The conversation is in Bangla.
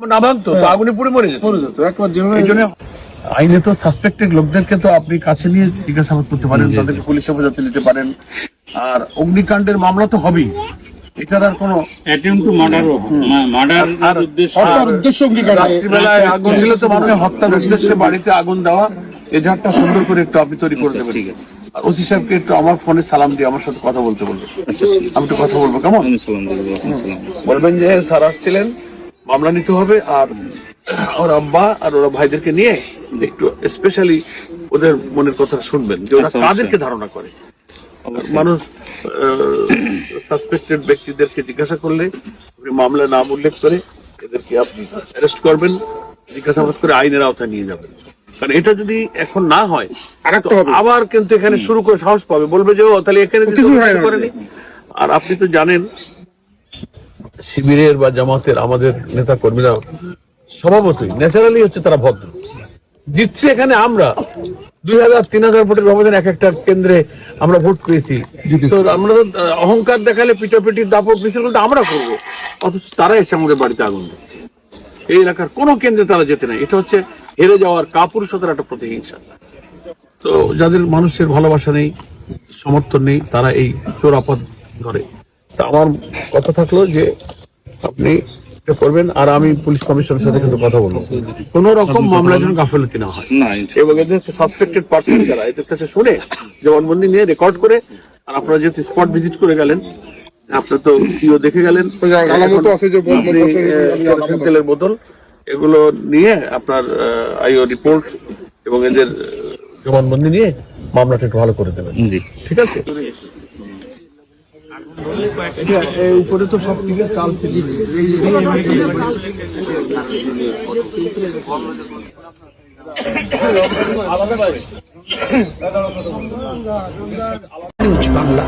না ভাঙতো তো আগুনে পুড়ে মরে যেত একবার যেভাবে। এই জন্য আইনে তো সাসপেক্টেড লোকদেরকে তো আপনি কাছে নিয়ে জিজ্ঞাসাবাদ করতে পারেন, তাদেরকে পুলিশে বোঝাতে নিতে পারেন। আর অগ্নিকাণ্ডের মামলা তো হবেই, এটার আর কোনো রাত্রিবেলায় আগুন দিলে তো মানুষ হত্যার উদ্দেশ্যে বাড়িতে আগুন দেওয়া, এজাহারটা সুন্দর করে একটু আপনি তৈরি করে দেবেন। আর ওসি সাহেবকে একটু আমার ফোনে সালাম দিয়ে আমার সাথে কথা বলতে বলবো, আমি একটু কথা বলবো, কেমন? বলবেন যে স্যার আসছিলেন, মামলা নিতে হবে, আর ওর আব্বা আর ওরা ভাইদেরকে নিয়ে একটু স্পেশালি ওদের মনের কথা শুনবেন যে ওরা কাদেরকে ধারণা করে। মানুষ সাসপেক্টেড ব্যক্তিদেরকে জিজ্ঞাসা করলে মামলা নাম উল্লেখ করে এদেরকে আপনি অ্যারেস্ট করবেন, জিজ্ঞাসাবাদ করে আইনের আওতায় নিয়ে যাবেন। কারণ এটা যদি এখন না হয় আবার কিন্তু এখানে শুরু করে সাহস পাবে, বলবে যে ও তাহলে এখানে করেনি। আর আপনি তো জানেন শিবিরের বা জামাতের আমাদের নেতা কর্মীরা স্বভাবতই ন্যাচারালি হচ্ছে তারা ভদ্র। জিতছে এখানে আমরা 2000-3000 ভোটের ব্যবধান এক একটা কেন্দ্রে আমরা ভোট পেয়েছি। তো আমরা তো অহংকার দেখালে পিটাপিটির দাপট মিছিল আমরা করবো, অথচ তারা এসে আমাদের বাড়িতে আগুন দিচ্ছে। এই এলাকার কোন কেন্দ্রে তারা যেতে নাই, এটা হচ্ছে হেরে যাওয়ার কাপুরুষতার একটা প্রতিহিংসা। তো যাদের মানুষের ভালোবাসা নেই, সমর্থন নেই, তারা এই চোর আপদ ধরে। তা আমার কথা থাকলো যে আপনি করবেন, আর আমি পুলিশ কমিশনের সাথে কিন্তু কথা বলবো কোন রকম মামলার জন্য গাফিলতি না হয়, এবং এদের সাসপেক্টেড পার্সন যারা এদের কাছে শুনে জবানবন্দি নিয়ে রেকর্ড করে। আর আপনারা যেহেতু স্পট ভিজিট করে গেলেন, আপনার তো প্রিয় দেখে গেলেন তেলের বোতল, এগুলো নিয়ে আপনার আইও রিপোর্ট এবং এদের জবানবন্দি নিয়ে মামলাটা একটু ভালো করে দেবেন। জি ঠিক আছে। উপরে তো সব দিকে চাল নিউজ বাংলা।